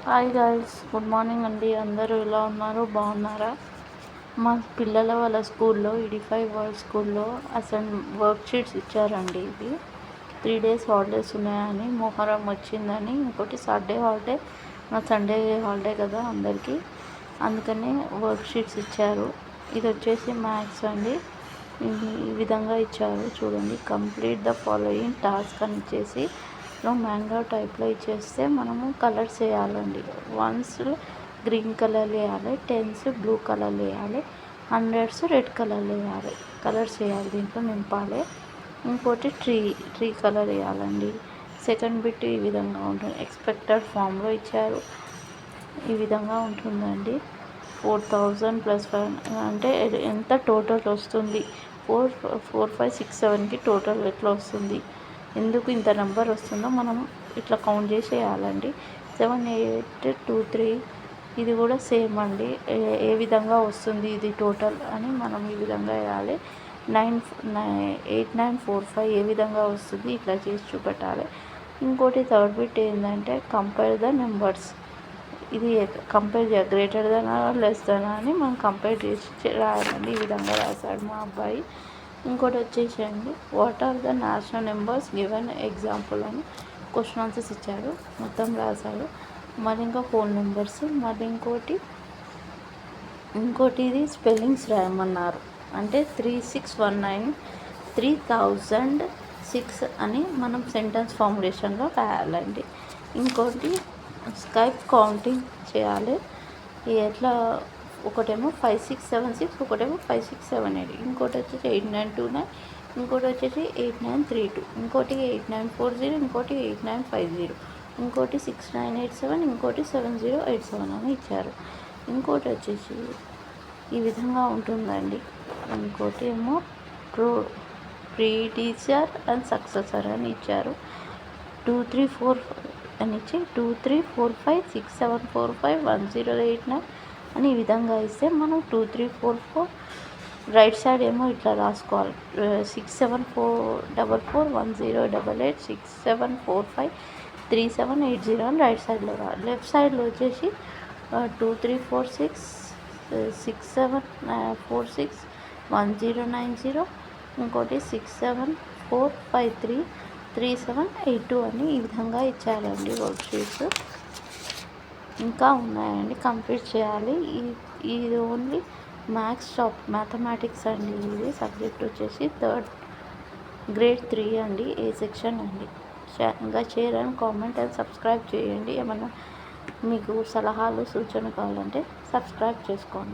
Hi guys, good morning అండి. అందరూ ఎలా ఉన్నారు? బాగున్నారా? మా పిల్లల వాళ్ళ స్కూల్లో ఈడిఫై వరల్డ్ స్కూల్లో అసలు వర్క్ షీట్స్ ఇచ్చారండి. ఇది 3 days హాలిడేస్ ఉన్నాయని, మొహరం వచ్చిందని, ఇంకోటి సాటర్డే హాలిడే, సండే హాలిడే కదా అందరికీ, అందుకని వర్క్ షీట్స్ ఇచ్చారు. ఇది వచ్చేసి మ్యాథ్స్ అండి. ఈ విధంగా ఇచ్చారు చూడండి. కంప్లీట్ ద ఫాలోయింగ్ టాస్క్ అని ఇచ్చేసి మ్యాంగో టైప్లో ఇచ్చేస్తే మనము కలర్స్ వేయాలండి. వన్స్ గ్రీన్ కలర్ వేయాలి, టెన్స్ బ్లూ కలర్ వేయాలి, హండ్రెడ్స్ రెడ్ కలర్ వేయాలి. కలర్స్ వేయాలి, దీంట్లో నింపాలి. ఇంకోటి ట్రీ కలర్ వేయాలండి. సెకండ్ బిట్ ఈ విధంగా ఉంటుంది. ఎక్స్పెక్టెడ్ ఫామ్లో ఇచ్చారు. ఈ విధంగా ఉంటుందండి. 4000 + 5 అంటే ఎంత టోటల్ వస్తుంది, 4 5 6 7కి టోటల్ ఎట్లా వస్తుంది, ఎందుకు ఇంత నెంబర్ వస్తుందో మనం ఇట్లా కౌంట్ చేసి వేయాలండి. 7 8 2 3 ఇది కూడా సేమ్ అండి. ఏ విధంగా వస్తుంది ఇది టోటల్ అని మనం ఈ విధంగా వేయాలి. 8 9 4 5 ఏ విధంగా వస్తుంది ఇట్లా చేసి చూపెట్టాలి. ఇంకోటి థర్డ్ బిట్ ఏంటంటే కంపేర్ ద నెంబర్స్. ఇది కంపేర్ గ్రేటర్ దానా లెస్ దానా అని మనం కంపేర్ చేసి రాయాలండి. ఈ విధంగా రాశాడు మా అబ్బాయి. ఇంకోటి వచ్చేసండి, what are the national numbers given example అని క్వశ్చన్ ఆన్సర్స్ ఇచ్చారు. మొత్తం రాశాడు. మరి ఇంకా ఫోన్ నెంబర్స్, మరి ఇంకోటి ఇది స్పెల్లింగ్స్ రాయమన్నారు. అంటే 3619 3006 అని మనం సెంటెన్స్ ఫార్ములేషన్లో రాయాలండి. ఇంకోటి స్కైప్ కౌంటింగ్ చేయాలి. ఎట్లా, ఒకటేమో 5676, ఒకటేమో 5678, ఇంకోటి వచ్చేసి 8929, ఇంకోటి వచ్చేసి 8932, ఇంకోటి 8940, ఇంకోటి 8950, ఇంకోటి 6987, ఇంకోటి 7087 అని ఇచ్చారు. ఇంకోటి వచ్చేసి ఈ విధంగా ఉంటుందండి. ఇంకోటి ఏమో ప్రీడీసర్ అండ్ సక్సెసర్ అని ఇచ్చారు. 2 3 4 అని ఇచ్చి 2 3 4 5 6 7 4 5 1 0 8 9 అని ఈ విధంగా ఇస్తే మనం 2 3 4 4 రైట్ సైడ్ ఏమో ఇట్లా రాసుకోవాలి. 6 7 4 4 4 1 0 8 8 6 7 4 5 3 7 8 0 అని రైట్ సైడ్లో రావాలి. లెఫ్ట్ సైడ్లో వచ్చేసి 2 3 4 6 6 7 4 6 1 0 9 0, ఇంకోటి 6 7 4 5 3 3 7 8 2 అని ఈ విధంగా ఇచ్చారండి వర్క్ షీట్స్. ఇంకా ఉన్నాయండి, కంప్లీట్ చేయాలి. ఇది ఓన్లీ మ్యాథమెటిక్స్ అండి. ఇది సబ్జెక్ట్ వచ్చేసి గ్రేడ్ 3 అండి, ఏ సెక్షన్ అండి. ఇంకా share and comment and subscribe చేయండి. ఏమన్నా మీకు సలహాలు సూచన కావాలంటే సబ్స్క్రైబ్ చేసుకోండి.